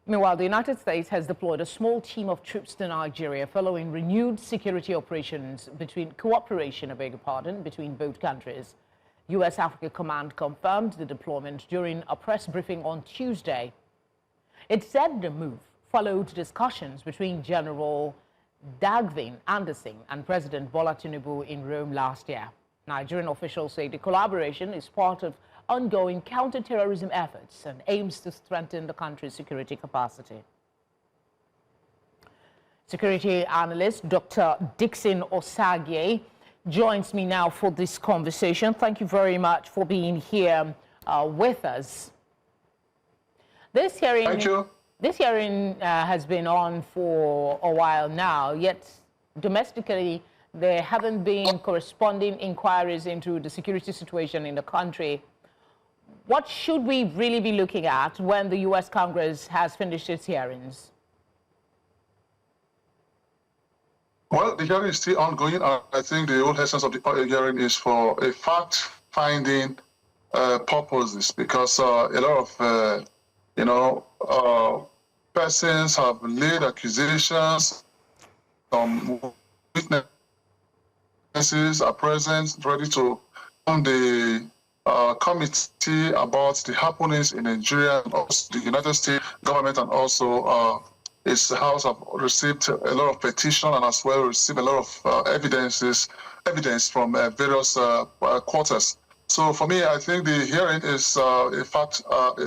Meanwhile, the United States has deployed a small team of troops to Nigeria following renewed security operations cooperation, between both countries. U.S. Africa Command confirmed the deployment during a press briefing on Tuesday. It said the move followed discussions between General Dagvin and President Bola Tinubu in Rome last year. Nigerian officials say the collaboration is part of ongoing counter-terrorism efforts and aims to strengthen the country's security capacity. Security analyst Dr. Dickson Osagie joins me now for this conversation. Thank you very much for being here with us. This hearing, Thank you. This hearing has been on for a while now, yet domestically there haven't been corresponding inquiries into the security situation in the country. What should we really be looking at when the U.S. Congress has finished its hearings? Well, the hearing is still ongoing. I think the whole essence of the hearing is for a fact-finding purposes, because a lot of, persons have laid accusations. Witnesses are present, ready to on the committee about the happenings in Nigeria, and also the United States government, and also its House have received a lot of petition and as well received a lot of evidence from various quarters. So for me, I think the hearing is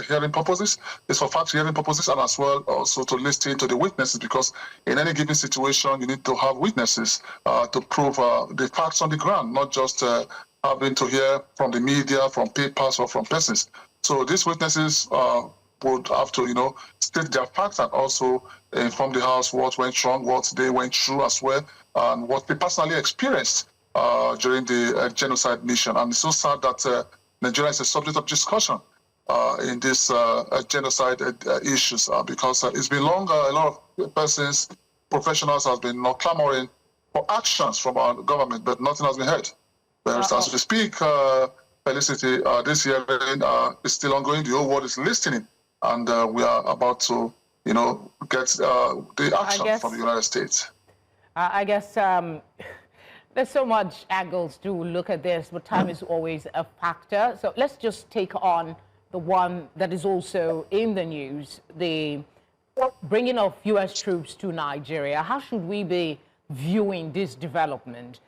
hearing purposes. It's for fact hearing purposes, and as well also to listen to the witnesses, because in any given situation you need to have witnesses to prove the facts on the ground, not just having to hear from the media, from papers, or from persons. So these witnesses would have to, state their facts and also inform the House what went wrong, what they went through as well, and what they personally experienced during the genocide mission. And it's so sad that Nigeria is a subject of discussion in this genocide issues, because it's been long. A lot of persons, professionals, have been clamoring for actions from our government, but nothing has been heard. Whereas as we speak, Felicity, this hearing is still ongoing. The whole world is listening, and we are about to, get the action from the United States. I guess there's so much angles to look at this, but time is always a factor. So let's just take on the one that is also in the news, the bringing of U.S. troops to Nigeria. How should we be viewing this development?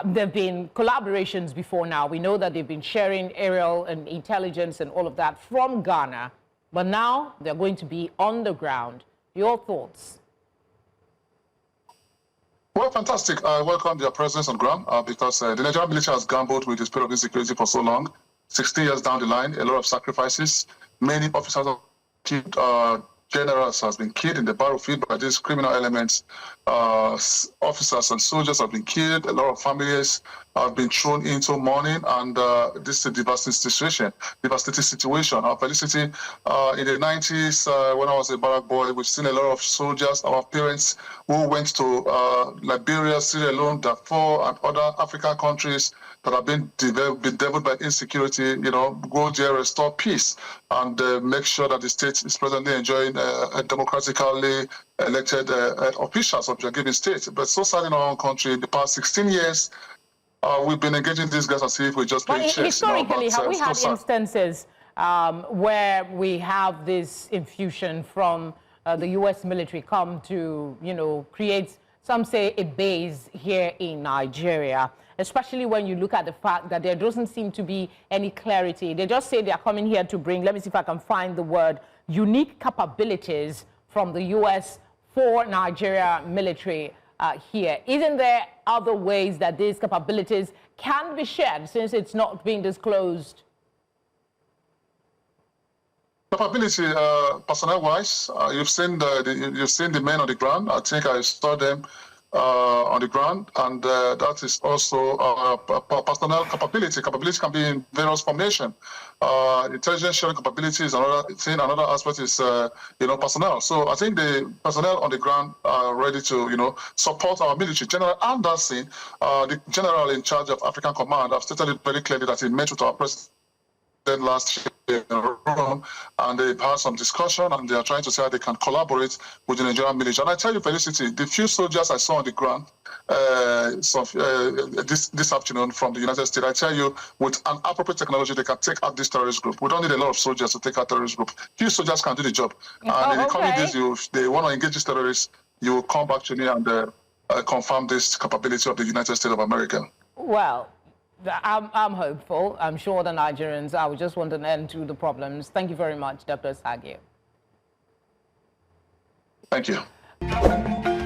There have been collaborations before now. We know that they've been sharing aerial and intelligence and all of that from Ghana, but now they're going to be on the ground. Your thoughts? Well, fantastic. I welcome their presence on ground because the Nigerian military has gambled with this period of insecurity for so long. 16 years down the line, a lot of sacrifices. Many officers have killed, generals has been killed in the battlefield by these criminal elements. Officers and soldiers have been killed. A lot of families have been thrown into mourning, and this is a devastating situation. Felicity, in the 90s, when I was a barrack boy, we've seen a lot of soldiers, our parents, who went to Liberia, Sierra Leone, Darfur, and other African countries that have been deviled by insecurity, go there, restore peace, and make sure that the state is presently enjoying democratically elected officials of their given state. But so sad in our own country, in the past 16 years, we've been engaging these guys as if we just play chess. Historically, have we had instances where we have this infusion from the U.S. military come to, create, some say, a base here in Nigeria, especially when you look at the fact that there doesn't seem to be any clarity. They just say they're coming here to bring, let me see if I can find the word, unique capabilities from the U.S. for Nigeria military here. Isn't there other ways that these capabilities can be shared since it's not being disclosed? Capability, personnel-wise, you've seen the men on the ground. I think I saw them on the ground, and that is also personnel capability. Capability can be in various formations. Intelligence sharing capability is another thing. Another aspect is personnel. So I think the personnel on the ground are ready to support our military. General Anderson, the general in charge of African Command, have stated it very clearly that he met with our president last year in Rome, and they've had some discussion, and they are trying to see how they can collaborate with the Nigerian military. And I tell you, Felicity, the few soldiers I saw on the ground this afternoon from the United States, I tell you, with an appropriate technology, they can take out this terrorist group. We don't need a lot of soldiers to take out terrorist group. Few soldiers can do the job. And in the coming days, if they want to engage these terrorists, you will come back to me and confirm this capability of the United States of America. Well, I'm hopeful. I'm sure the Nigerians, I would just want an end to the problems. Thank you very much, Dr. Osagie. Thank you.